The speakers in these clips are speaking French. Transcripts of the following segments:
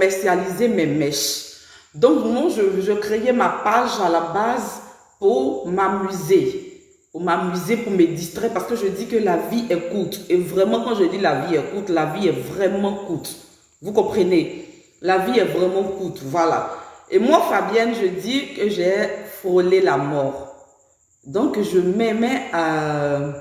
commercialiser mes mèches. Donc, moi, je créais ma page à la base pour m'amuser. Pour m'amuser, pour me distraire, parce que je dis que la vie est courte. Et vraiment, quand je dis la vie est courte, la vie est vraiment courte. Vous comprenez? La vie est vraiment courte, voilà. Et moi, Fabienne, je dis que j'ai frôlé la mort. Donc, je m'aimais à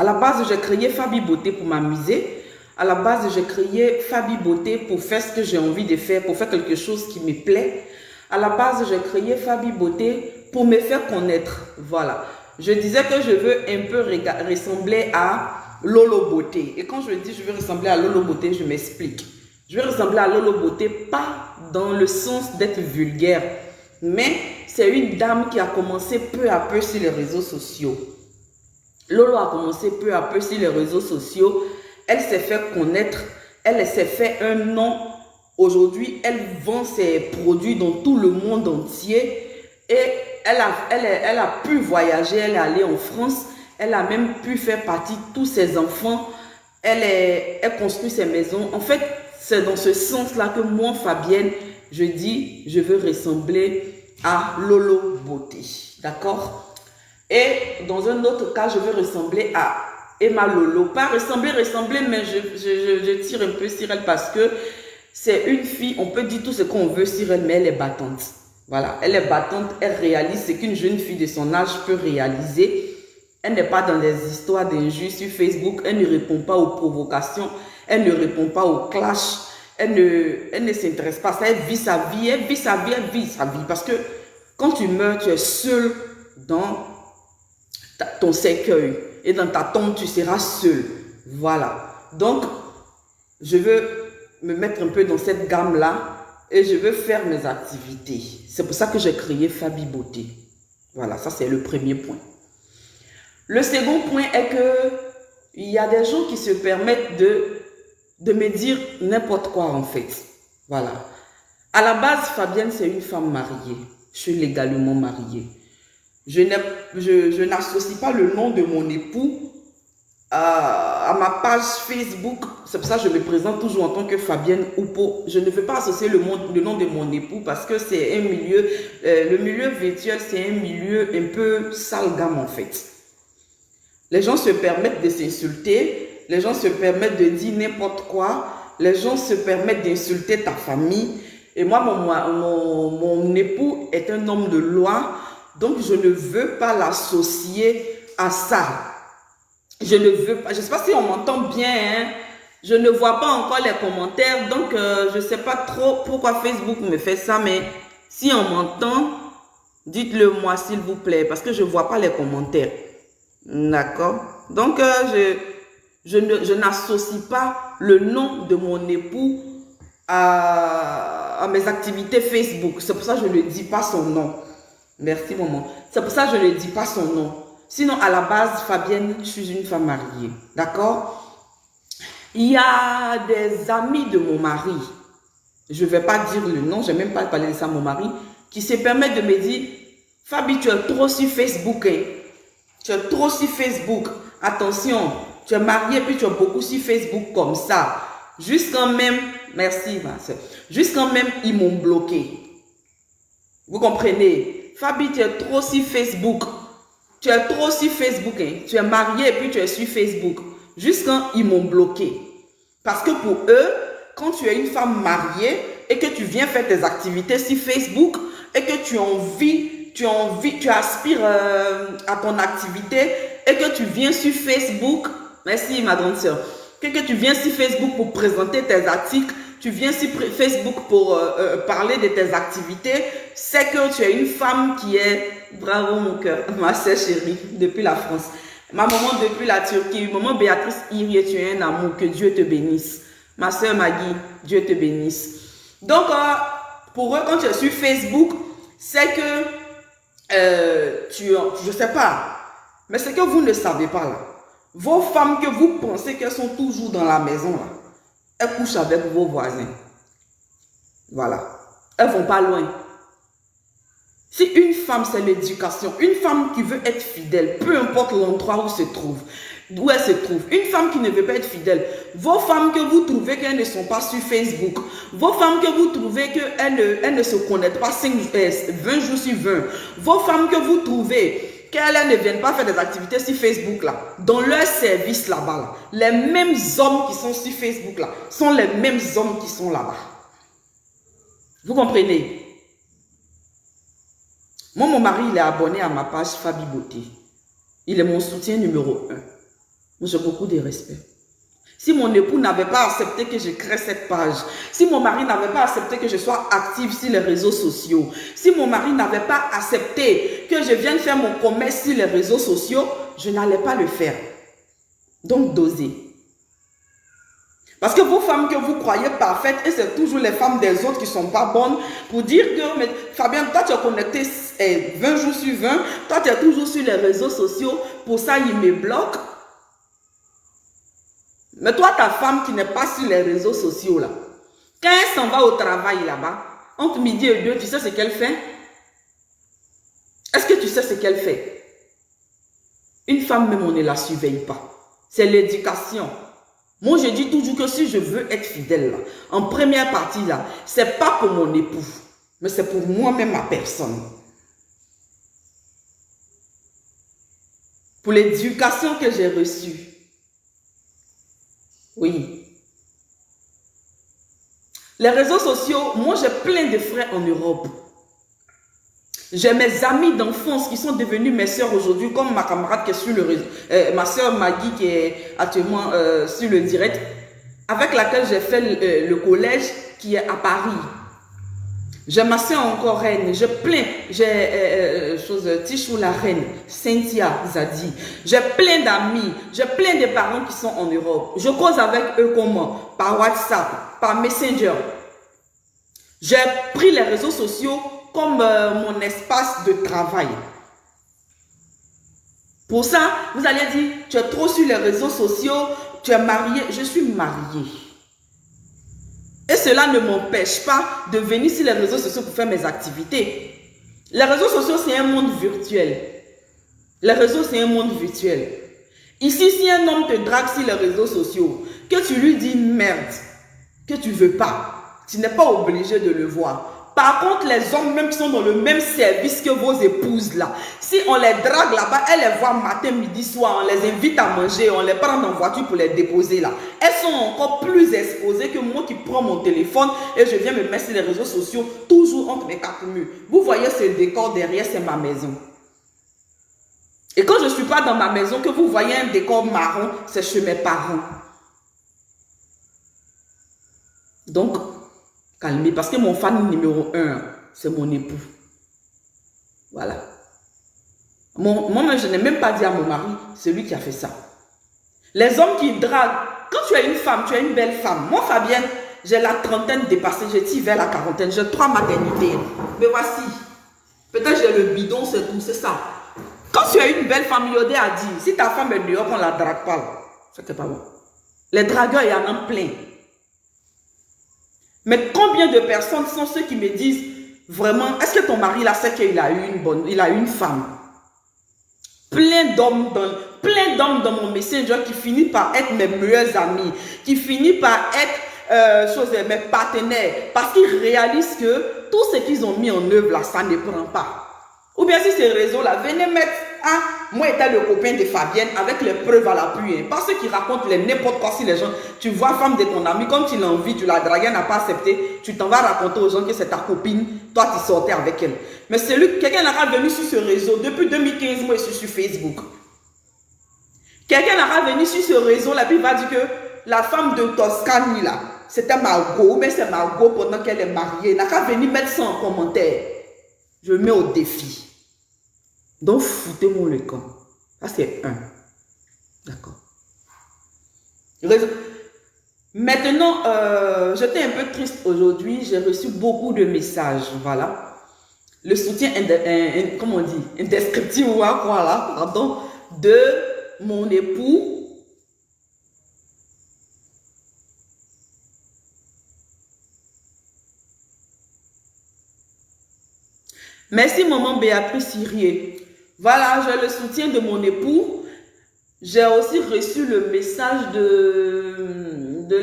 la base, j'ai créé Fabi Beauté pour m'amuser. À la base, j'ai créé Fabi Beauté pour faire ce que j'ai envie de faire, pour faire quelque chose qui me plaît. À la base, j'ai créé Fabi Beauté pour me faire connaître. Voilà. Je disais que je veux un peu ressembler à Lolo Beauté. Et quand je dis je veux ressembler à Lolo Beauté, je m'explique. Je veux ressembler à Lolo Beauté, pas dans le sens d'être vulgaire, mais c'est une dame qui a commencé peu à peu sur les réseaux sociaux. Lolo a commencé peu à peu sur les réseaux sociaux. Elle s'est fait connaître, elle s'est fait un nom. Aujourd'hui, elle vend ses produits dans tout le monde entier et elle a pu voyager, elle est allée en France, elle a même pu faire partie de tous ses enfants, elle construit ses maisons. En fait, c'est dans ce sens-là que moi, Fabienne, je dis, je veux ressembler à Lolo Beauté, d'accord? Et dans un autre cas, je veux ressembler à Emma Lolo. Pas ressembler, mais je tire un peu sur elle parce que c'est une fille, on peut dire tout ce qu'on veut sur elle, mais elle est battante. Voilà, elle est battante, elle réalise ce qu'une jeune fille de son âge peut réaliser. Elle n'est pas dans les histoires d'injures sur Facebook, elle ne répond pas aux provocations, elle ne répond pas aux clashs, elle ne s'intéresse pas à ça, elle vit sa vie, parce que quand tu meurs, tu es seul dans ton cercueil et dans ta tombe, tu seras seul. Voilà, donc je veux me mettre un peu dans cette gamme-là et je veux faire mes activités. C'est pour ça que j'ai créé Fabi Beauté. Voilà, ça c'est le premier point. Le second point est que il y a des gens qui se permettent de me dire n'importe quoi en fait. Voilà. À la base, Fabienne, c'est une femme mariée. Je suis légalement mariée. Je n'associe pas le nom de mon époux à ma page Facebook. C'est pour ça que je me présente toujours en tant que Fabienne Oupo. Je ne veux pas associer le nom de mon époux parce que c'est un milieu, le milieu virtuel, c'est un milieu un peu sale gamme en fait. Les gens se permettent de s'insulter, les gens se permettent de dire n'importe quoi, les gens se permettent d'insulter ta famille. Et moi, mon époux est un homme de loi, donc je ne veux pas l'associer à ça. Je ne veux pas, je ne sais pas si on m'entend bien, hein? Je ne vois pas encore les commentaires, donc je ne sais pas trop pourquoi Facebook me fait ça, mais si on m'entend, dites-le moi s'il vous plaît, parce que je ne vois pas les commentaires. D'accord? Donc, je n'associe pas le nom de mon époux à mes activités Facebook. C'est pour ça que je ne dis pas son nom. Merci, maman. C'est pour ça que je ne dis pas son nom. Sinon, à la base, Fabienne, je suis une femme mariée. D'accord? Il y a des amis de mon mari. Je ne vais pas dire le nom, je n'ai même pas parlé de ça à mon mari, qui se permettent de me dire, Fabi, tu es trop sur Facebook, hein? Tu es trop sur Facebook. Attention, tu es marié puis tu es beaucoup sur Facebook comme ça. Jusqu'en même, merci ma soeur, jusqu'en même ils m'ont bloqué. Vous comprenez? Fabi, tu es trop sur Facebook. Tu es trop sur Facebook. Hein? Tu es marié et puis tu es sur Facebook. Jusqu'en ils m'ont bloqué. Parce que pour eux, quand tu es une femme mariée et que tu viens faire tes activités sur Facebook et que tu aspires à ton activité et que tu viens sur Facebook, merci ma grande soeur, que tu viens sur Facebook pour présenter tes articles, tu viens sur Facebook pour parler de tes activités, c'est que tu es une femme qui est, bravo mon cœur, ma soeur chérie, depuis la France, ma maman depuis la Turquie, maman Béatrice Irie, tu es un amour, que Dieu te bénisse, ma soeur Maggie, Dieu te bénisse. Donc, pour eux, quand tu es sur Facebook, c'est que je sais pas, mais c'est que vous ne savez pas là. Vos femmes que vous pensez qu'elles sont toujours dans la maison là, elles couchent avec vos voisins. Voilà. Elles vont pas loin. Si une femme c'est l'éducation, une femme qui veut être fidèle, peu importe l'endroit où se trouve, Où elle se trouve. Une femme qui ne veut pas être fidèle. Vos femmes que vous trouvez qu'elles ne sont pas sur Facebook. Vos femmes que vous trouvez qu'elles ne se connectent pas 20 jours sur 20. Vos femmes que vous trouvez qu'elles ne viennent pas faire des activités sur Facebook là. Dans leur service là-bas. Là. Les mêmes hommes qui sont sur Facebook là sont les mêmes hommes qui sont là-bas. Vous comprenez? Moi, mon mari, il est abonné à ma page Fabi Beauté. Il est mon soutien numéro 1. J'ai beaucoup de respect. Si mon époux n'avait pas accepté que je crée cette page, si mon mari n'avait pas accepté que je sois active sur les réseaux sociaux, si mon mari n'avait pas accepté que je vienne faire mon commerce sur les réseaux sociaux, je n'allais pas le faire. Donc, dosez. Parce que vos femmes que vous croyez parfaites, et c'est toujours les femmes des autres qui ne sont pas bonnes, pour dire que, mais Fabien, toi tu es connecté 20 jours sur 20, toi tu es toujours sur les réseaux sociaux, pour ça il me bloque. Mais toi, ta femme qui n'est pas sur les réseaux sociaux, là, quand elle s'en va au travail là-bas, entre midi et 2, tu sais ce qu'elle fait? Est-ce que tu sais ce qu'elle fait? Une femme même, on ne la surveille pas. C'est l'éducation. Moi, je dis toujours que si je veux être fidèle, là, en première partie, là, c'est pas pour mon époux, mais c'est pour moi-même, ma personne. Pour l'éducation que j'ai reçue. Oui. Les réseaux sociaux, moi j'ai plein de frères en Europe. J'ai mes amis d'enfance qui sont devenus mes soeurs aujourd'hui, comme ma camarade qui est sur le réseau, ma soeur Maggie qui est actuellement sur le direct, avec laquelle j'ai fait le collège qui est à Paris. J'ai ma soeur encore reine, j'ai plein, Tichou la reine, Cynthia Zadi. J'ai plein d'amis, j'ai plein de parents qui sont en Europe. Je cause avec eux comment? Par WhatsApp, par Messenger. J'ai pris les réseaux sociaux comme mon espace de travail. Pour ça, vous allez dire, tu es trop sur les réseaux sociaux, tu es marié. Je suis mariée. Et cela ne m'empêche pas de venir sur les réseaux sociaux pour faire mes activités. Les réseaux sociaux, c'est un monde virtuel. Les réseaux, c'est un monde virtuel. Ici, si un homme te drague sur les réseaux sociaux, que tu lui dis merde, que tu ne veux pas, tu n'es pas obligé de le voir. Par contre, les hommes même qui sont dans le même service que vos épouses là, si on les drague là-bas, elles les voient matin, midi, soir, on les invite à manger, on les prend en voiture pour les déposer là. Elles sont encore plus exposées que moi qui prends mon téléphone et je viens me mettre sur les réseaux sociaux, toujours entre mes quatre murs. Vous voyez ce décor derrière, c'est ma maison. Et quand je ne suis pas dans ma maison, que vous voyez un décor marron, c'est chez mes parents. Donc, calmez, parce que mon fan numéro 1, c'est mon époux. Voilà. Moi, je n'ai même pas dit à mon mari, c'est lui qui a fait ça. Les hommes qui draguent, quand tu es une femme, tu es une belle femme. Moi, Fabienne, j'ai la trentaine dépassée, j'ai tiré vers la quarantaine, j'ai 3 maternités. Mais voici, peut-être j'ai le bidon, c'est tout, c'est ça. Quand tu es une belle femme, Yodé a dit, si ta femme est dehors, on ne la drague pas. C'est pas bon. Les dragueurs, il y en a plein. Mais combien de personnes sont ceux qui me disent vraiment, est-ce que ton mari là sait qu'il a eu une femme? Plein d'hommes dans mon messenger qui finissent par être mes meilleurs amis, qui finissent par être mes partenaires, parce qu'ils réalisent que tout ce qu'ils ont mis en œuvre là, ça ne prend pas. Ou bien si ces réseaux-là, venez mettre, moi étais le copain de Fabienne avec les preuves à l'appui. Hein. Pas ceux qui racontent n'importe quoi si les gens, tu vois femme de ton ami, comme tu l'as envie, tu la dragues, elle n'a pas accepté, tu t'en vas raconter aux gens que c'est ta copine, toi tu sortais avec elle. Mais quelqu'un n'a pas venu sur ce réseau, depuis 2015, moi je suis sur Facebook. Quelqu'un n'a pas venu sur ce réseau-là, puis il va dire que la femme de Toscane là, c'était Margot, mais c'est Margot pendant qu'elle est mariée. N'a qu'à venir mettre ça en commentaire. Je mets au défi. Donc, foutez-moi le camp. Ça, c'est un. D'accord. Maintenant, j'étais un peu triste aujourd'hui. J'ai reçu beaucoup de messages. Voilà. Le soutien, comment on dit, indescriptible, voilà, pardon, de mon époux. Merci, maman Béatrice Sirier. Voilà, j'ai le soutien de mon époux. J'ai aussi reçu le message de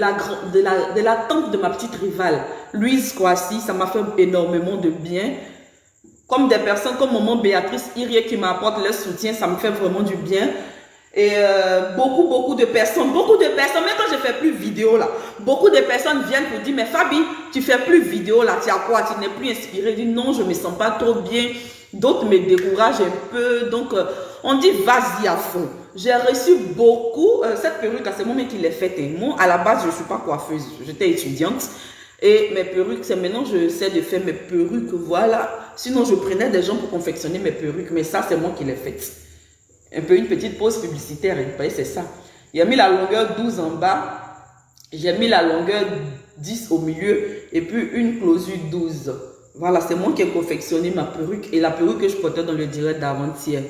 la tante de ma petite rivale, Louise Kouassi. Ça m'a fait énormément de bien. Comme des personnes comme maman Béatrice Irie qui m'apportent leur soutien, ça me fait vraiment du bien. Et beaucoup de personnes, même quand je fais plus vidéo là, beaucoup de personnes viennent pour dire, mais Fabi, tu fais plus vidéo là, tu as quoi, tu n'es plus inspirée. Je dis non, je me sens pas trop bien. D'autres me découragent un peu. Donc, on dit vas-y à fond. J'ai reçu beaucoup, cette perruque, c'est moi qui l'ai faite. Moi, à la base, je ne suis pas coiffeuse, j'étais étudiante. Et mes perruques, c'est maintenant je sais de faire mes perruques, voilà. Sinon, je prenais des gens pour confectionner mes perruques, mais ça, c'est moi qui l'ai faite. Un peu une petite pause publicitaire, c'est ça. Il a mis la longueur 12 en bas, j'ai mis la longueur 10 au milieu, et puis une closure 12. Voilà, c'est moi qui ai confectionné ma perruque et la perruque que je portais dans le direct d'avant-hier.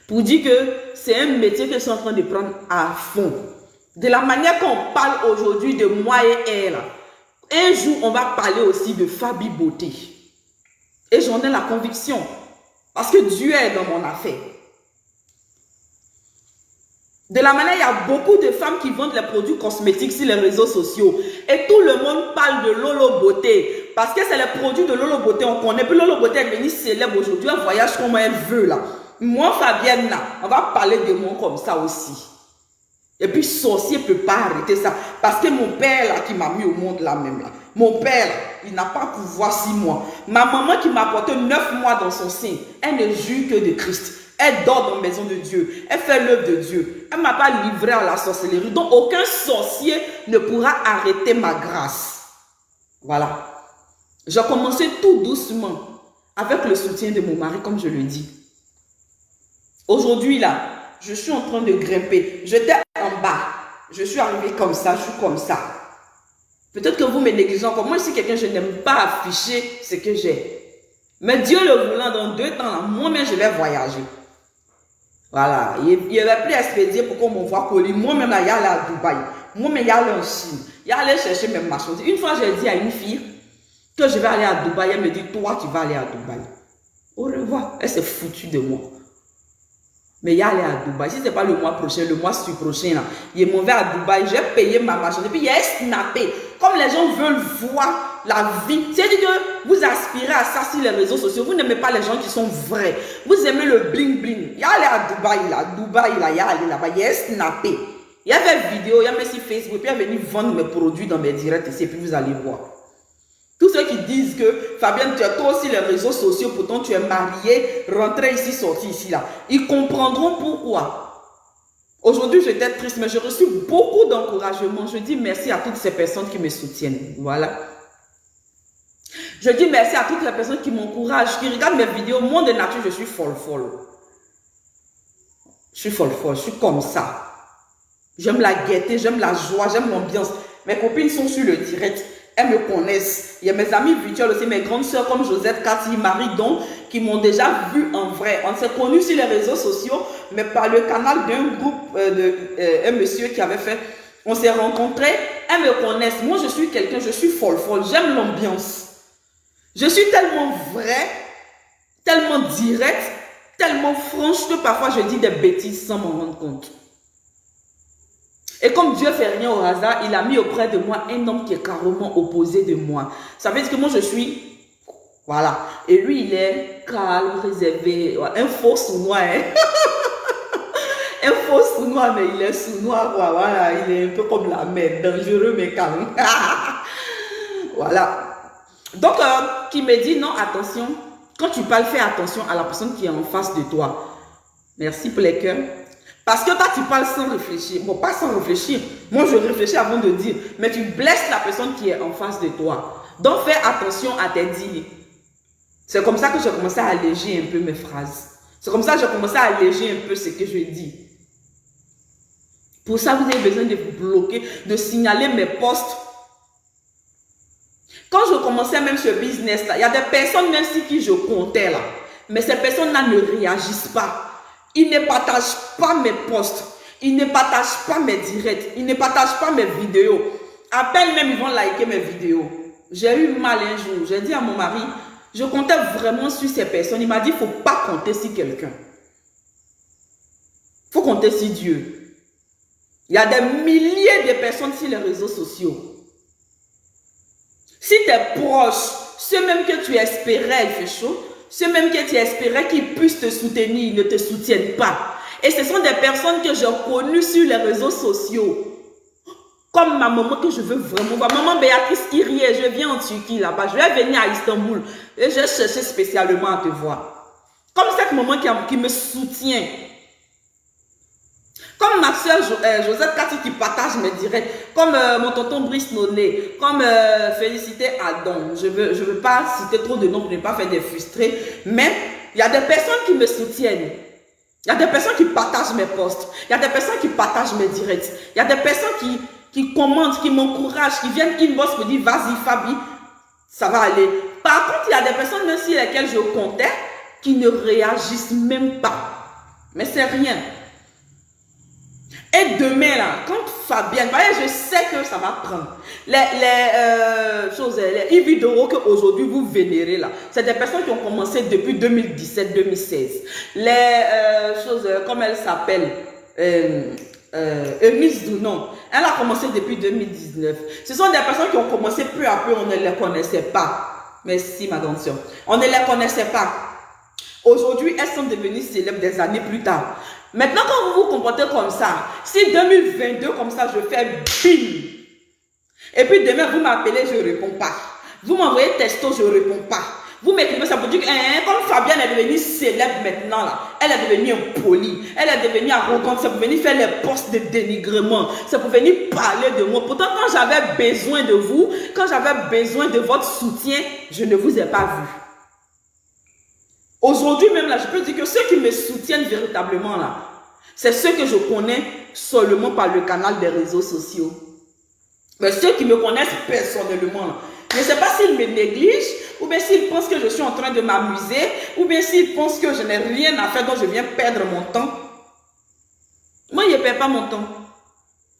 Pour dire que c'est un métier que je suis en train de prendre à fond. De la manière qu'on parle aujourd'hui de moi et elle, un jour, on va parler aussi de Fabi Beauté. Et j'en ai la conviction. Parce que Dieu est dans mon affaire. De la manière, il y a beaucoup de femmes qui vendent les produits cosmétiques sur les réseaux sociaux. Et tout le monde parle de Lolo Beauté. Parce que c'est les produits de Lolo Beauté, on connaît. Puis Lolo Beauté est venue célèbre aujourd'hui. Elle voyage comme elle veut là. Moi, Fabienne, là, on va parler de moi comme ça aussi. Et puis, sorcier ne peut pas arrêter ça. Parce que mon père, là, qui m'a mis au monde là même, là, mon père, là, il n'a pas pouvoir 6 mois. Ma maman qui m'a porté 9 mois dans son sein, elle ne jure que de Christ. Elle dort dans la maison de Dieu. Elle fait l'œuvre de Dieu. Elle ne m'a pas livré à la sorcellerie. Donc, aucun sorcier ne pourra arrêter ma grâce. Voilà. J'ai commencé tout doucement avec le soutien de mon mari, comme je le dis. Aujourd'hui, là, je suis en train de grimper. J'étais en bas. Je suis arrivé comme ça, je suis comme ça. Peut-être que vous me négligez encore. Moi, si quelqu'un, je n'aime pas afficher ce que j'ai. Mais Dieu le voulant, dans 2 temps, moi-même, je vais voyager. Voilà. Il n'y avait plus à expédier pour qu'on m'envoie colis. Moi-même, là, il y a allé à Dubaï. Moi-même, il y a allé en Chine. Il y a allé chercher mes marchandises. Une fois, j'ai dit à une fille que je vais aller à Dubaï. Elle me dit, toi, tu vas aller à Dubaï. Au revoir. Elle s'est foutue de moi. Mais il y a allé à Dubaï. Si ce n'est pas le mois prochain, le mois prochain, là, il m'en va à Dubaï. J'ai payé ma marchandise. Puis il y a snappé. Comme les gens veulent voir la vie. C'est-à-dire que vous aspirez à ça sur les réseaux sociaux. Vous n'aimez pas les gens qui sont vrais. Vous aimez le bling bling. Il y a allé à Dubaï, là. Dubaï, là. Il y a allé là-bas. Il y a snappé. Il y a fait vidéo. Il y a mis sur Facebook. Puis il est venu vendre mes produits dans mes directs ici. Et puis vous allez voir. Tous ceux qui disent que Fabienne, tu es trop sur les réseaux sociaux, pourtant tu es mariée, rentrée ici, sortie ici, là. Ils comprendront pourquoi. Aujourd'hui, j'étais triste, mais j'ai reçu beaucoup d'encouragement. Je dis merci à toutes ces personnes qui me soutiennent. Voilà. Je dis merci à toutes les personnes qui m'encouragent, qui regardent mes vidéos. Moi, de nature, je suis folle. Je suis folle. Je suis comme ça. J'aime la gaieté, j'aime la joie, j'aime l'ambiance. Mes copines sont sur le direct. Elles me connaissent. Il y a mes amis virtuels aussi, mes grandes soeurs comme Josette, Cathy, Marie, Don, qui m'ont déjà vu en vrai. On s'est connus sur les réseaux sociaux, mais par le canal d'un groupe un monsieur qui avait fait. On s'est rencontrés, elles me connaissent. Moi, je suis quelqu'un, je suis folle. J'aime l'ambiance. Je suis tellement vrai, tellement direct, tellement franche que parfois je dis des bêtises sans m'en rendre compte. Et comme Dieu fait rien au hasard, il a mis auprès de moi un homme qui est carrément opposé de moi. Ça veut dire que moi je suis, voilà. Et lui il est calme, réservé, un faux sournois. Hein? Un faux sournois, mais il est sournois, voilà. Il est un peu comme la mer, dangereux mais calme. Voilà. Donc, qui me dit non, attention, quand tu parles, fais attention à la personne qui est en face de toi. Merci pour les cœurs. Parce que toi, tu parles sans réfléchir. Bon, pas sans réfléchir. Moi, je réfléchis avant de dire. Mais tu blesses la personne qui est en face de toi. Donc, fais attention à tes dires. C'est comme ça que j'ai commencé à alléger un peu mes phrases. C'est comme ça que j'ai commencé à alléger un peu ce que je dis. Pour ça, vous avez besoin de vous bloquer, de signaler mes posts. Quand je commençais même ce business-là, il y a des personnes même si qui je comptais là. Mais ces personnes-là ne réagissent pas. Ils ne partagent pas mes posts. Ils ne partagent pas mes directs. Ils ne partagent pas mes vidéos. À peine même ils vont liker mes vidéos. J'ai eu mal un jour. J'ai dit à mon mari, je comptais vraiment sur ces personnes. Il m'a dit, il ne faut pas compter sur quelqu'un. Il faut compter sur Dieu. Il y a des milliers de personnes sur les réseaux sociaux. Si tes proches, ceux même que tu espérais, il fait chaud, ceux même que tu espérais qu'ils puissent te soutenir, ils ne te soutiennent pas. Et ce sont des personnes que j'ai connues sur les réseaux sociaux. Comme ma maman que je veux vraiment voir. Maman Béatrice Irie, je viens en Turquie là-bas. Je vais venir à Istanbul. Et j'ai cherché spécialement à te voir. Comme cette maman qui me soutient. Comme ma soeur Josette Cathy qui partage mes directs. Comme mon tonton Brice Noné. Comme Félicité Adon. Je veux pas citer trop de noms pour ne pas faire des frustrés. Mais il y a des personnes qui me soutiennent. Il y a des personnes qui partagent mes posts. Il y a des personnes qui partagent mes directs. Il y a des personnes qui commentent, qui m'encouragent, qui viennent inbox me dire vas-y Fabi, ça va aller. Par contre, il y a des personnes même sur lesquelles je comptais qui ne réagissent même pas. Mais c'est rien. Et demain là, quand Fabienne, voyez, je sais que ça va prendre. Les vidéos qu'aujourd'hui vous vénérez là, c'est des personnes qui ont commencé depuis 2017-2016. Les choses, comme elle s'appelle, Eunice Dounon, elle a commencé depuis 2019. Ce sont des personnes qui ont commencé peu à peu, on ne les connaissait pas. Merci ma grande soeur. On ne les connaissait pas. Aujourd'hui, elles sont devenues célèbres des années plus tard. Maintenant, quand vous vous comportez comme ça, si 2022 comme ça, je fais bim. Et puis demain, vous m'appelez, je ne réponds pas. Vous m'envoyez texto, je ne réponds pas. Vous m'écrivez, ça veut dire que comme Fabienne est devenue célèbre maintenant, là, elle est devenue impolie, elle est devenue arrogante, c'est pour venir faire les postes de dénigrement, c'est pour venir parler de moi. Pourtant, quand j'avais besoin de vous, quand j'avais besoin de votre soutien, je ne vous ai pas vu. Aujourd'hui même, là, je peux dire que ceux qui me soutiennent véritablement, là, c'est ceux que je connais seulement par le canal des réseaux sociaux. Mais ceux qui me connaissent personnellement, là, je ne sais pas s'ils me négligent, ou bien s'ils pensent que je suis en train de m'amuser, ou bien s'ils pensent que je n'ai rien à faire, donc je viens perdre mon temps. Moi, je ne perds pas mon temps.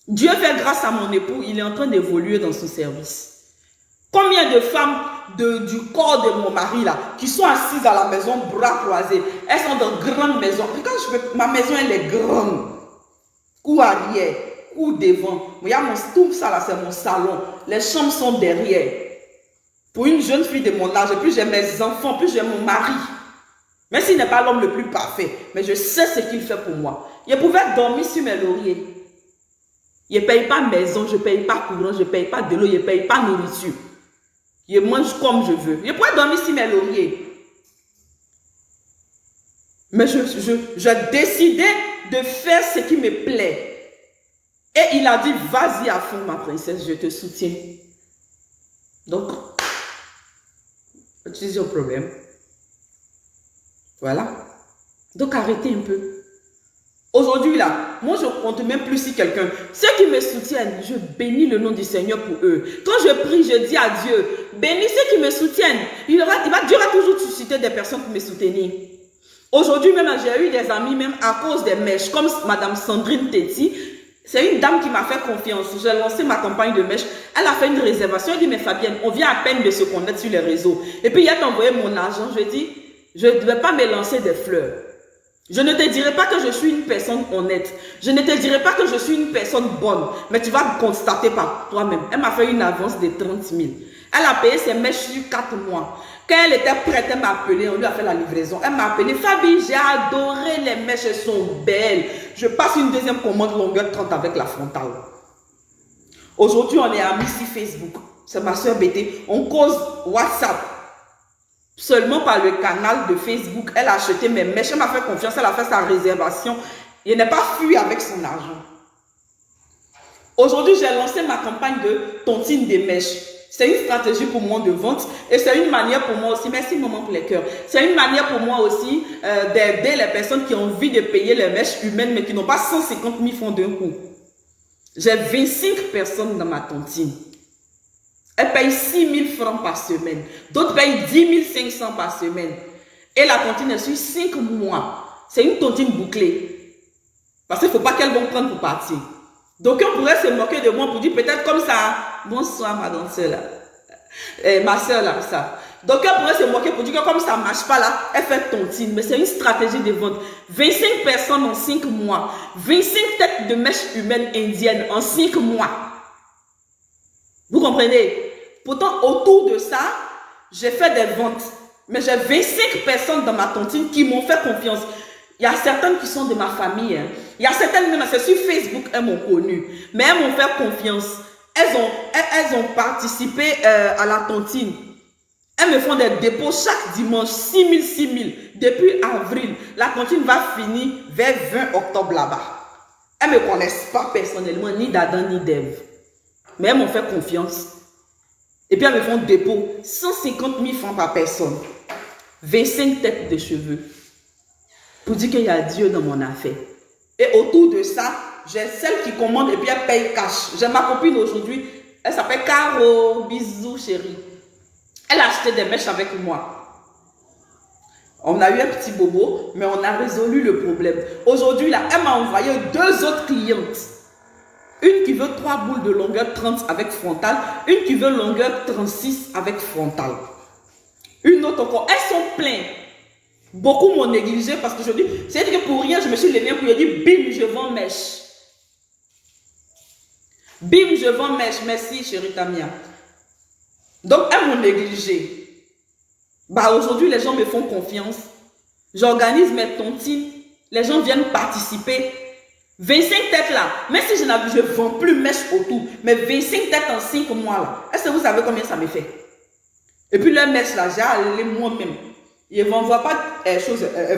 Dieu fait grâce à mon époux, il est en train d'évoluer dans son service. Combien de femmes du corps de mon mari là, qui sont assises à la maison, bras croisés, elles sont dans grandes maisons. Ma maison, elle est grande. Cou arrière, cou devant. Il y a tout ça là, c'est mon salon. Les chambres sont derrière. Pour une jeune fille de mon âge, plus j'ai mes enfants, plus j'ai mon mari. Même s'il n'est pas l'homme le plus parfait, mais je sais ce qu'il fait pour moi. Je pouvais dormir sur mes lauriers. Je ne paye pas maison, je ne paye pas courant, je ne paye pas de l'eau, je ne paye pas nourriture. Je mange comme je veux. Je pourrais dormir sur mes lauriers. Mais j'ai décidé de faire ce qui me plaît. Et il a dit, vas-y à fond ma princesse, je te soutiens. Donc, c'est your problème. Voilà. Donc, arrêtez un peu. Aujourd'hui, là, moi, je ne compte même plus si quelqu'un... Ceux qui me soutiennent, je bénis le nom du Seigneur pour eux. Quand je prie, je dis à Dieu, bénis ceux qui me soutiennent. Dieu va toujours susciter des personnes pour me soutenir. Aujourd'hui, même, j'ai eu des amis, même à cause des mèches, comme Madame Sandrine Téti. C'est une dame qui m'a fait confiance. J'ai lancé ma campagne de mèche. Elle a fait une réservation. Elle dit, mais Fabienne, on vient à peine de se connaître sur les réseaux. Et puis, il a envoyé mon argent. Je dis, je ne vais pas me lancer des fleurs. Je ne te dirai pas que je suis une personne honnête. Je ne te dirai pas que je suis une personne bonne. Mais tu vas constater par toi-même. Elle m'a fait une avance de 30 000. Elle a payé ses mèches sur 4 mois. Quand elle était prête, elle m'a appelé. On lui a fait la livraison. Elle m'a appelé. Fabi, j'ai adoré les mèches. Elles sont belles. Je passe une deuxième commande longueur 30 avec la frontale. Aujourd'hui, on est amis sur Facebook. C'est ma soeur BT. On cause WhatsApp. Seulement par le canal de Facebook, elle a acheté mes mèches, elle m'a fait confiance, elle a fait sa réservation. Il n'est pas fui avec son argent. Aujourd'hui, j'ai lancé ma campagne de tontine des mèches. C'est une stratégie pour moi de vente et c'est une manière pour moi aussi, merci maman pour les cœurs, c'est une manière pour moi aussi d'aider les personnes qui ont envie de payer les mèches humaines mais qui n'ont pas 150 000 francs d'un coup. J'ai 25 personnes dans ma tontine. Elles payent 6 000 francs par semaine. D'autres payent 10 500 par semaine. Et la tontine est sur 5 mois. C'est une tontine bouclée. Parce qu'il ne faut pas qu'elles vont prendre pour partir. Donc on pourrait se moquer de moi pour dire peut-être comme ça. Bonsoir ma grande soeur là. Ma soeur là, ça. Donc, elle pourrait se moquer pour dire que comme ça ne marche pas là, elle fait tontine. Mais c'est une stratégie de vente. 25 personnes en 5 mois. 25 têtes de mèches humaines indiennes en 5 mois. Vous comprenez? Pourtant, autour de ça, j'ai fait des ventes. Mais j'ai 25 personnes dans ma tontine qui m'ont fait confiance. Il y a certaines qui sont de ma famille. Hein. Il y a certaines même, c'est sur Facebook, elles m'ont connu. Mais elles m'ont fait confiance. Elles ont participé à la tontine. Elles me font des dépôts chaque dimanche, 6 000. Depuis avril, la tontine va finir vers 20 octobre là-bas. Elles ne me connaissent pas personnellement, ni d'Adam, ni d'Ève. Mais elles m'ont fait confiance. Et puis elles me font dépôt, 150 000 francs par personne. 25 têtes de cheveux. Pour dire qu'il y a Dieu dans mon affaire. Et autour de ça, j'ai celle qui commande et puis elle paye cash. J'ai ma copine aujourd'hui, elle s'appelle Caro. Bisous chérie. Elle a acheté des mèches avec moi. On a eu un petit bobo, mais on a résolu le problème. Aujourd'hui, là, elle m'a envoyé 2 autres clientes. Une qui veut 3 boules de longueur 30 avec frontal. Une qui veut longueur 36 avec frontal. Une autre encore. Elles sont pleines. Beaucoup m'ont négligé parce que je dis, c'est que pour rien, je me suis levé pour lui dire, bim, je vends mèche. Bim, je vends mèche. Merci, chérie Tamia. Donc, elles m'ont négligé. Bah, aujourd'hui, les gens me font confiance. J'organise mes tontines. Les gens viennent participer. 25 têtes là. Même si je ne vends plus mèche autour, mais 25 têtes en 5 mois là. Est-ce que vous savez combien ça me fait? Et puis, leur mèche là, j'ai allé moi-même. Ils ne m'envoient pas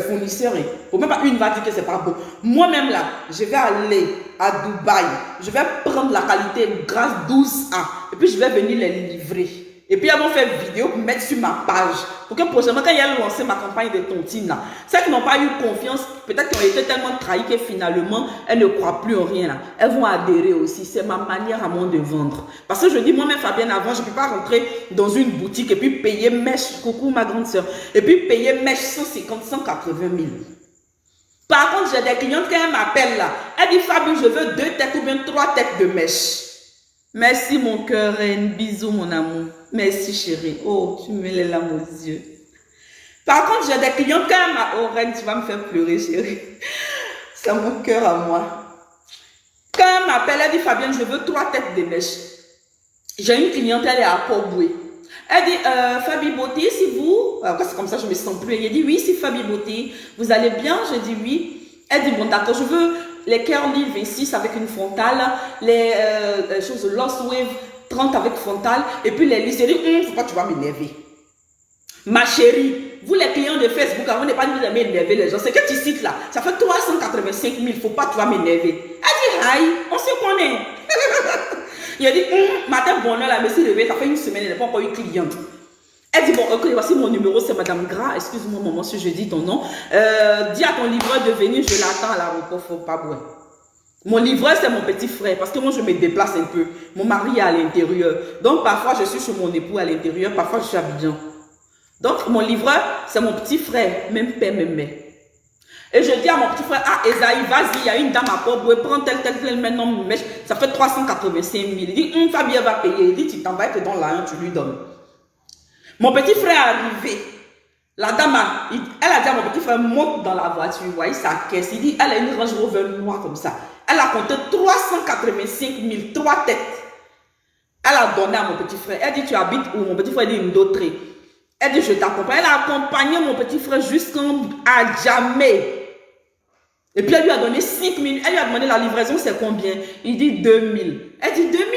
fournisseurs. Pour même pas une va dire que c'est pas beau. Moi-même là, je vais aller à Dubaï. Je vais prendre la qualité grâce 12A. Et puis je vais venir les livrer. Et puis elles vont faire vidéo pour mettre sur ma page. Pour que prochainement, quand elles lancé ma campagne de tontine là, celles qui n'ont pas eu confiance, peut-être qu'elles ont été tellement trahies que finalement, elles ne croient plus en rien là. Elles vont adhérer aussi. C'est ma manière à moi de vendre. Parce que je dis, moi-même Fabienne, avant, je ne peux pas rentrer dans une boutique et puis payer mèche, coucou ma grande soeur, et puis payer mèche 150, 180 000. Par contre, j'ai des clientes quand elles m'appellent là. Elle dit, Fabien, je veux 2 têtes ou bien 3 têtes de mèche. Merci mon cœur, reine. Bisous mon amour. Merci chérie. Oh, tu me mets les larmes aux yeux. Par contre, j'ai des clients quand même. Oh, reine, tu vas me faire pleurer, chérie. C'est mon cœur à moi. Quand elle m'appelle, elle dit, Fabienne, je veux 3 têtes de mèche. J'ai une cliente, elle est à Port-Boué. Elle dit, Fabi Beauté, si vous... Alors, c'est comme ça, je me sens plus. Elle dit, oui, si Fabi Beauté, vous allez bien? Je dis, oui. Elle dit, bon, d'accord, je veux les curly 26 avec une frontale, les choses Lost Wave 30 avec frontale, et puis les lisses. Je dis, faut pas, tu vas m'énerver. Ma chérie, vous les clients de Facebook, avant n'est pas dit que vous aimez énerver les gens. C'est que tu cites là, ça fait 385 000, faut pas, tu vas m'énerver. Elle dit, aïe, on se connaît. Il a dit, matin bonheur, la me suis levée, ça fait une semaine, elle n'a pas encore eu cliente. Elle dit, bon, ok, voici mon numéro, c'est Madame Gras. Excuse-moi, maman, si je dis ton nom. Dis à ton livreur de venir, je l'attends à l'aéroport, faut pas boire. Mon livreur, c'est mon petit frère, parce que moi, je me déplace un peu. Mon mari est à l'intérieur. Donc, parfois, je suis chez mon époux à l'intérieur, parfois, je suis à Abidjan. Donc, mon livreur, c'est mon petit frère, même père, même mère. Et je dis à mon petit frère, ah, Esaïe, vas-y, il y a une dame à Port-Boué, prends tel, maintenant, mèche, ça fait 385 000. Il dit, Fabien va payer. Il dit, tu t'en vas, te donnes l'argent, tu lui donnes. Mon petit frère est arrivé. La dame, elle a dit à mon petit frère, monte dans la voiture, vous voyez sa caisse. Il dit, elle a une Range Rover noire comme ça. Elle a compté 385 000, 3 têtes. Elle a donné à mon petit frère. Elle dit, tu habites où? Mon petit frère dit, Ndotré. Elle dit, je t'accompagne. Elle a accompagné mon petit frère jusqu'à jamais. Et puis elle lui a donné 5 000. Elle lui a demandé la livraison, c'est combien? Il dit 2 000. Elle dit 2 000?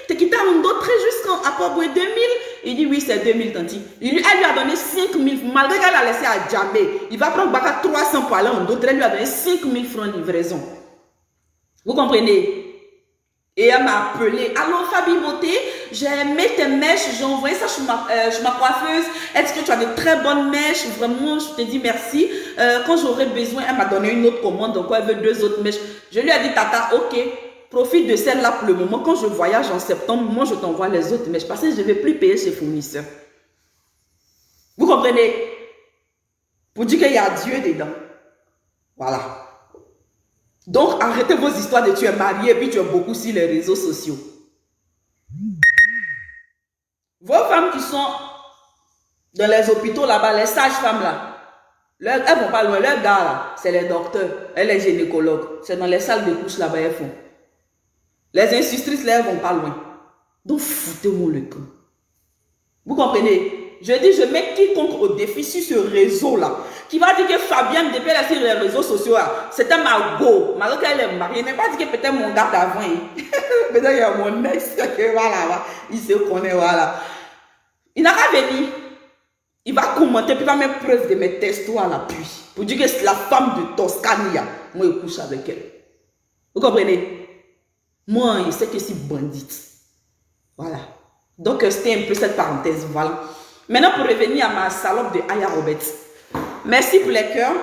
T'es quitté à Ndotré jusqu'à Port-Boué 2 000? Il dit oui, c'est 2 000 tanti. Elle lui a donné 5 000, malgré qu'elle a laissé à jamais. Il va prendre Baka 300 pour aller en d'autres. Elle lui a donné 5 000 francs de livraison. Vous comprenez? Et elle m'a appelé. Allô, Fabi Beauté, j'ai aimé tes mèches, j'ai envoyé ça chez ma coiffeuse. Est-ce que tu as de très bonnes mèches? Vraiment, je te dis merci. Quand j'aurai besoin, elle m'a donné une autre commande, donc elle veut 2 autres mèches. Je lui ai dit, Tata, ok, profite de celle-là pour le moment. Quand je voyage en septembre, moi, je t'envoie les autres mèches parce que je ne vais plus payer chez fournisseurs. Vous comprenez? Pour dire qu'il y a Dieu dedans. Voilà. Donc, arrêtez vos histoires de tu es marié et puis tu es beaucoup sur les réseaux sociaux. Vos femmes qui sont Dans les hôpitaux là-bas, les sages-femmes là, elles vont pas loin. Leurs gars là, c'est les docteurs, elles les gynécologues. C'est dans les salles de couche là-bas, elles font. Les institutrices là, elles vont pas loin. Donc foutez-moi le camp. Vous comprenez? Je dis, je mets quiconque au défi sur ce réseau-là, qui va dire que Fabienne, depuis elle est sur les réseaux sociaux, c'était ma go. Malgré qu'elle est mariée, il n'est pas dit que peut-être mon gars d'avant. Peut-être il y a mon ex, voilà, il se connaît, voilà. Il n'a qu'à venir. Il va commenter, puis il va mettre preuve de mes textos à l'appui. Pour dire que c'est la femme de Toscania. Moi, je couche avec elle. Vous comprenez? Moi, je sais que c'est bandite. Voilà. Donc, c'était un peu cette parenthèse. Voilà. Maintenant, pour revenir à ma salope de Aya Roberts. Merci pour les cœurs.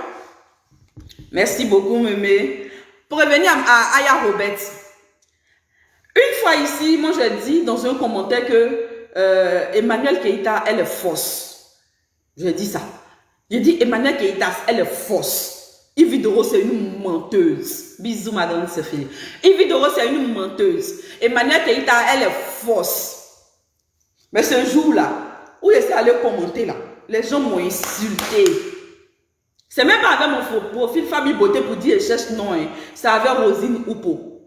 Merci beaucoup, mémé. Pour revenir à Aya Roberts. Une fois ici, moi, je dis dans un commentaire que Emmanuel Keïta, elle est fausse. Je dis ça. Je dis Emmanuel Keïta, elle est fausse. Yves Doro, c'est une menteuse. Bisous, madame Sophie. Yves Doro, c'est une menteuse. Emmanuel Keïta, elle est fausse. Mais ce jour-là, où je suis allé commenter là, les gens m'ont insulté. C'est même pas avec mon profil Famille Beauté pour dire je cherche non. Hein. C'est avec Rosine Oupo.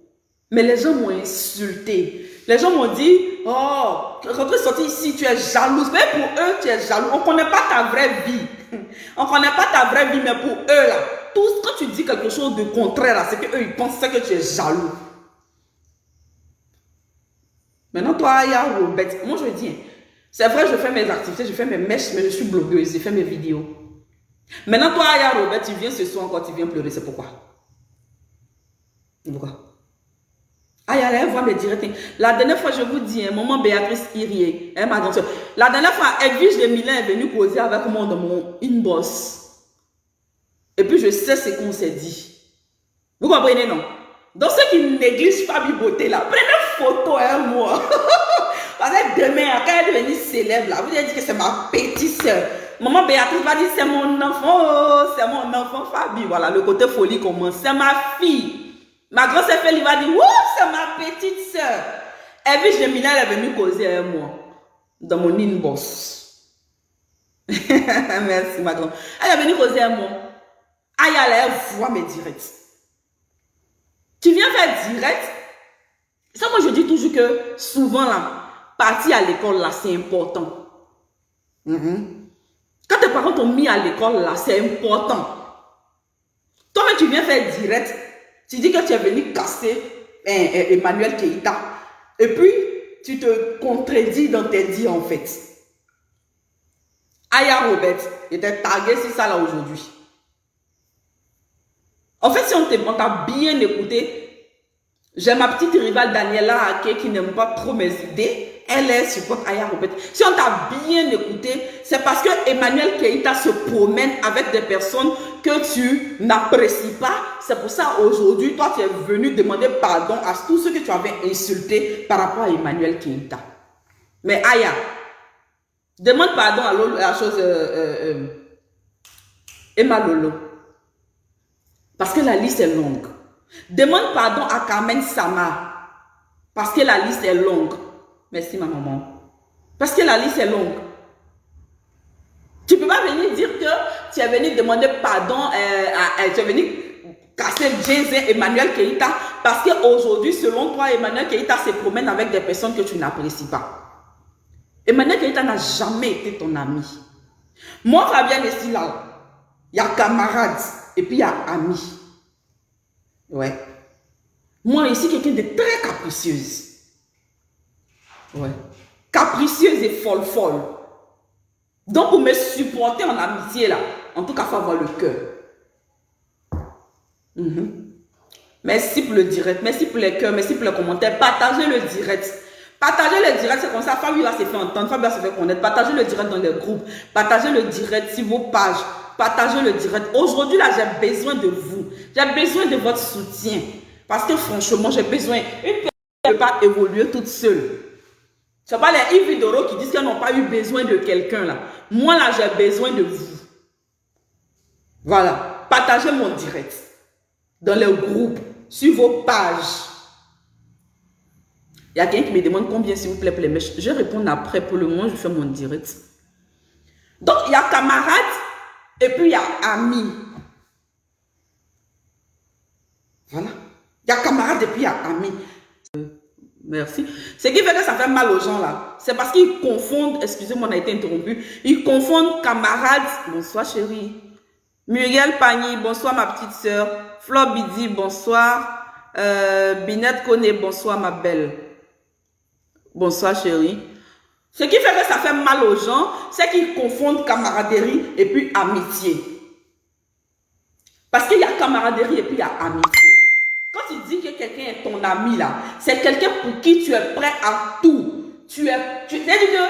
Mais les gens m'ont insulté. Les gens m'ont dit, oh, quand tu es sorti ici, tu es jalouse. Mais pour eux, tu es jaloux. On ne connaît pas ta vraie vie. On ne connaît pas ta vraie vie, mais pour eux, là, quand tu dis quelque chose de contraire, c'est qu'eux, ils pensent que tu es jaloux. Maintenant, toi, Aya Robert, moi je dis, c'est vrai, je fais mes activités, je fais mes mèches, mais je suis blogueuse, je fais mes vidéos. Maintenant, toi, Aya Robert, tu viens ce soir encore, tu viens pleurer, c'est pourquoi? Pourquoi? Aya, elle voit mes directs. La dernière fois, je vous dis, maman Béatrice Irié, elle m'a dit, la dernière fois, Edwige de Milan est venue causer avec moi dans mon inbox. Et puis, je sais ce qu'on s'est dit. Vous comprenez, non? Donc, ceux qui négligent Fabi Beauté, là, prenez photo, moi. Parce que demain, quand elle est devenue célèbre, là, vous allez dire que c'est ma petite soeur. Maman Béatrice va dire, c'est mon enfant, oh, c'est mon enfant Fabi. Voilà, le côté folie commence. C'est ma fille. Ma grande sœur Félie va dire, oh, c'est ma petite soeur. Edwige de Milan, elle est venue causer avec moi. Dans mon inbox. Merci, ma grande. Elle est venue causer avec moi. Aïe, elle voit mes directs. Tu viens faire direct. Ça, moi, je dis toujours que souvent, là, partir à l'école, là, c'est important. Quand tes parents t'ont mis à l'école, là, c'est important. Toi-même, tu viens faire direct. Tu dis que tu es venu casser Emmanuel Keïta. Et puis, tu te contredis dans tes dits, en fait. Aya Robert était tagué sur ça, là, aujourd'hui. En fait, si on t'a bien écouté, j'ai ma petite rivale Daniela Ake qui n'aime pas trop mes idées. Elle est supporte Aya Robert. Si on t'a bien écouté, c'est parce que Emmanuel Keïta se promène avec des personnes que tu n'apprécies pas. C'est pour ça aujourd'hui, toi, tu es venu demander pardon à tous ceux que tu avais insultés par rapport à Emmanuel Keïta. Mais Aya, demande pardon à la chose Emma Lolo. Parce que la liste est longue. Demande pardon à Carmen Sama. Parce que la liste est longue. Merci ma maman. Parce que la liste est longue. Tu ne peux pas venir dire que tu es venu demander pardon, tu es venu casser Jason Emmanuel Keïta. Parce qu'aujourd'hui, selon toi, Emmanuel Keïta se promène avec des personnes que tu n'apprécies pas. Emmanuel Keïta n'a jamais été ton ami. Moi, Fabienne est là. Il y a camarades. Et puis il y a amis. Ouais. Moi, ici, quelqu'un de très capricieuse. Ouais. Capricieuse et folle. Donc, pour me supporter en amitié, là, en tout cas, il faut avoir le cœur. Merci pour le direct. Merci pour les cœurs. Merci pour les commentaires. Partagez le direct. Partagez le direct, c'est comme ça. Fabi va se faire entendre. Fabi va se faire connaître. Partagez le direct dans les groupes. Partagez le direct sur vos pages. Partagez le direct. Aujourd'hui, là, j'ai besoin de vous. J'ai besoin de votre soutien. Parce que franchement, j'ai besoin. Une personne ne peut pas évoluer toute seule. Ce n'est pas les Yves Doro qui disent qu'elles n'ont pas eu besoin de quelqu'un là. Moi, là, j'ai besoin de vous. Voilà. Partagez mon direct. Dans les groupes. Sur vos pages. Il y a quelqu'un qui me demande combien, s'il vous plaît, pour les mèches. Je réponds après. Pour le moment, je fais mon direct. Donc, il y a camarade et puis il y a ami. Voilà. Il y a camarade et puis il y a ami. Merci. Ce qui fait que ça fait mal aux gens là, c'est parce qu'ils confondent, excusez-moi, on a été interrompu, ils confondent camarade, bonsoir chérie, Muriel Pagny, bonsoir ma petite soeur, Flor Bidi, bonsoir, Binette Koné, bonsoir ma belle, bonsoir chérie. Ce qui fait que ça fait mal aux gens, c'est qu'ils confondent camaraderie et puis amitié. Parce qu'il y a camaraderie et puis il y a amitié. Quand tu dis que quelqu'un est ton ami là, c'est quelqu'un pour qui tu es prêt à tout. Tu c'est-à-dire que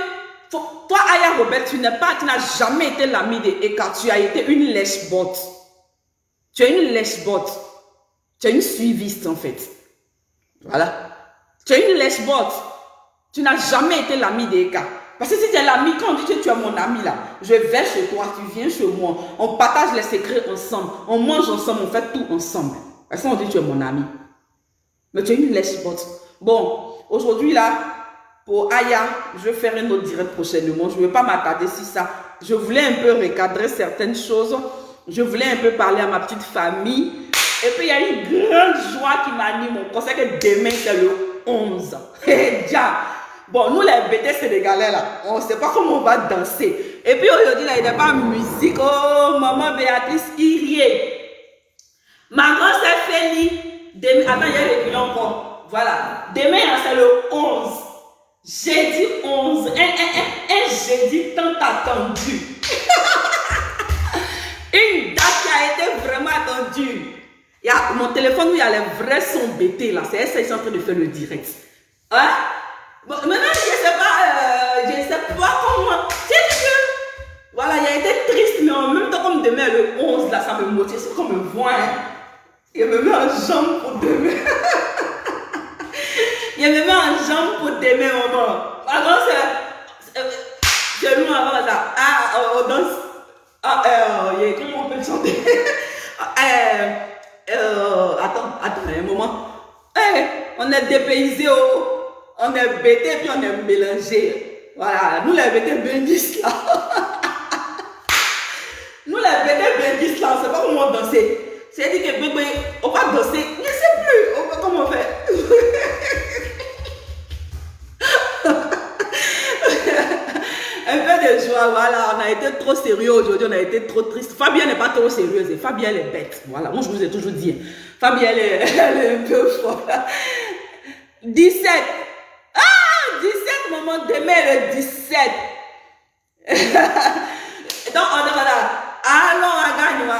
toi, Aya Robert, tu n'as jamais été l'ami de Eka, tu as été une lèche-botte. Tu es une lèche-botte. Tu es une suiviste en fait. Voilà. Tu es une lèche-botte. Tu n'as jamais été l'ami de Eka. Parce que si tu es l'ami, quand on dit que tu es mon ami là, je vais chez toi, tu viens chez moi, on partage les secrets ensemble, on mange ensemble, on fait tout ensemble. Parce qu'on dit que tu es mon ami. Mais tu es une lèche-botte. Bon, aujourd'hui là, pour Aya, je vais faire un autre direct prochainement. Je ne vais pas m'attarder sur ça. Je voulais un peu recadrer certaines choses. Je voulais un peu parler à ma petite famille. Et puis il y a une grande joie qui m'anime. On pensait que demain c'est le 11. Déjà. Bon, nous les bêtés sénégalais là, on ne sait pas comment on va danser. Et puis aujourd'hui là, il n'y a pas de musique. Oh, maman Béatrice Irie. Ma grosse Félie, attends, il y a les bilans encore. Voilà. Demain, c'est le 11. Jeudi 11. Un jeudi tant attendu. Une date qui a été vraiment attendue. Il y a mon téléphone où il y a les vrais sons bêtés là. C'est ça, ils sont en train de faire le direct. Hein? Bon, maintenant, je sais pas comment. Voilà, il a été triste, mais en même temps, comme demain, le 11 là, ça me motive. C'est comme me voit. Hein? Il me met en jambe pour demain. Il me met en jambe pour demain, maman. Alors, c'est nous avant ça. Ah, on danse. Ah, comment on peut le chanter? Attends, un moment. On est dépaysé, on est bêté, puis on est mélangé. Voilà, nous les bêtés bénissent là. Nous les bêtés bénissent là, on ne sait pas comment danser. C'est-à-dire que bébé, on va danser, je ne sais plus comment on fait. Un peu de joie, voilà, on a été trop sérieux aujourd'hui, on a été trop triste. Fabien n'est pas trop sérieuse, Fabien elle est bête, voilà, moi je vous ai toujours dit. Fabien elle est un peu folle. 17, ah 17, maman, demain le 17. Donc on est là. Allons à Gagnoua,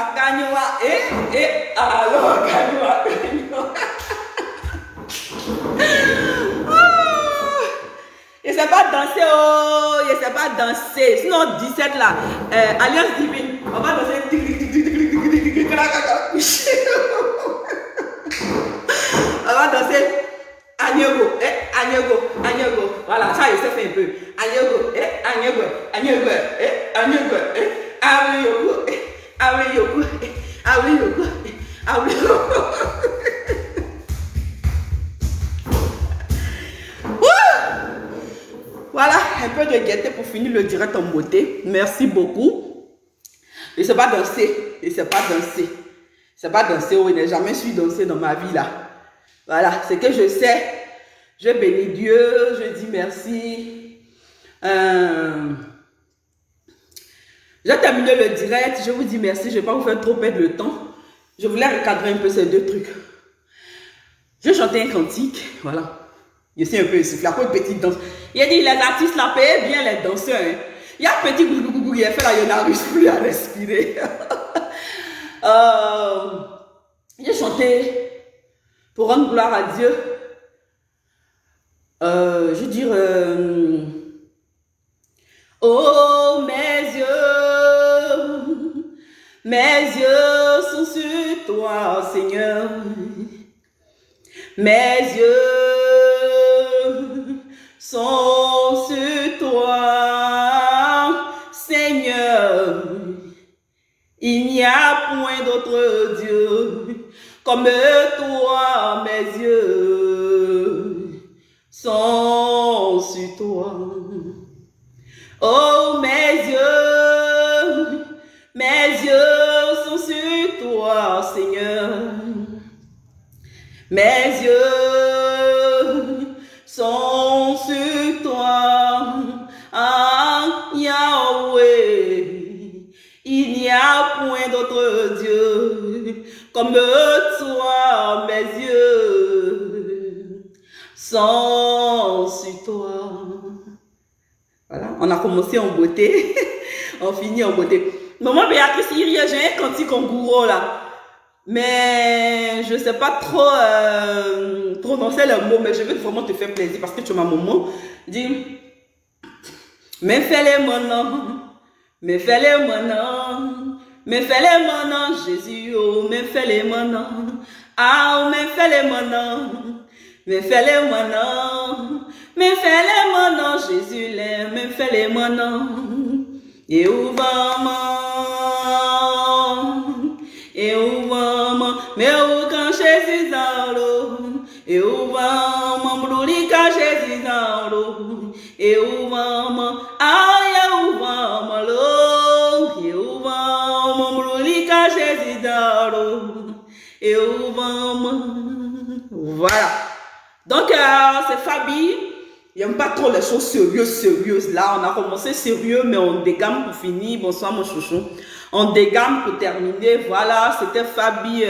allons à Gagnoua. Je ne sais pas danser, je ne sais pas danser. Sinon, 17 là, Alliance Divine, on va danser. On va danser. Agnego, Agnego. Voilà, ça, il s'est fait un peu. Agnego, Voilà, un peu de gaieté pour finir le direct en beauté. Merci beaucoup. Je ne sais pas danser. Je ne sais pas danser. Oh, je n'ai jamais su danser dans ma vie là. Voilà, c'est que je sais. Je bénis Dieu. Je dis merci. J'ai terminé le direct. Je vous dis merci. Je ne vais pas vous faire trop perdre le temps. Je voulais recadrer un peu ces deux trucs. Je chantais un cantique. Voilà. Je suis un peu essoufflé. Après, une petite danse. Il a dit, les artistes là payent bien les danseurs. Hein. Il y a un petit gougou qui a fait là, il n'arrive plus à respirer. J'ai chanté pour rendre gloire à Dieu. Je veux dire, oh mes yeux sont sur toi, Seigneur. Mes yeux sont sur toi, Seigneur. Il n'y a point d'autre Dieu comme toi, mes yeux sont sur toi. Oh, mes yeux Mes yeux sont sur toi, ah Yahweh. Il n'y a point d'autre Dieu comme toi, mes yeux sont sur toi. Voilà, on a commencé en beauté, on finit en beauté. Maman Béatrice, j'ai un cantique en gourou là. Mais je ne sais pas trop prononcer le mot, mais je veux vraiment te faire plaisir parce que tu es ma maman. Dis, mais fais-les mon nom, mais fais-les mon nom, mais fais-les mon nom, Jésus, oh, mais fais-les mon nom, ah, oh, mais fais-les mon nom, mais fais-les mon nom, mais fais-les mon nom, Jésus, mais fais-les mon nom, et où et où maman, mais où quand Jésus dans l'eau, et où maman, brûlé quand Jésus dans l'eau, et où maman, aïe, où maman l'eau, et où maman, brûlé quand Jésus dans l'eau, et où maman, voilà. Donc, c'est Fabi. Il n'aime pas trop les choses sérieuses. Là, on a commencé sérieux, mais on dégamme pour finir. Bonsoir, mon chouchou. On dégamme pour terminer. Voilà, c'était Fabi.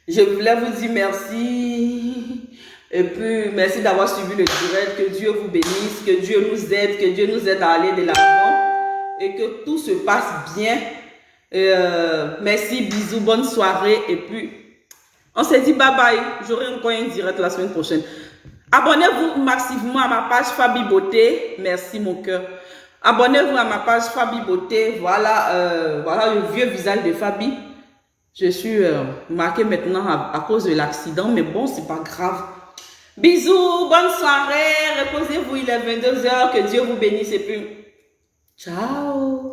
Je voulais vous dire merci. Et puis, merci d'avoir suivi le direct. Que Dieu vous bénisse. Que Dieu nous aide. Que Dieu nous aide à aller de l'avant. Et que tout se passe bien. Merci, bisous, bonne soirée. Et puis, on s'est dit bye bye. J'aurai encore un direct la semaine prochaine. Abonnez-vous massivement à ma page Fabi Beauté. Merci mon cœur. Abonnez-vous à ma page Fabi Beauté. Voilà, voilà le vieux visage de Fabi. Je suis marquée maintenant à cause de l'accident. Mais bon, c'est pas grave. Bisous, bonne soirée. Reposez-vous, il est 22 h. Que Dieu vous bénisse et puis ciao.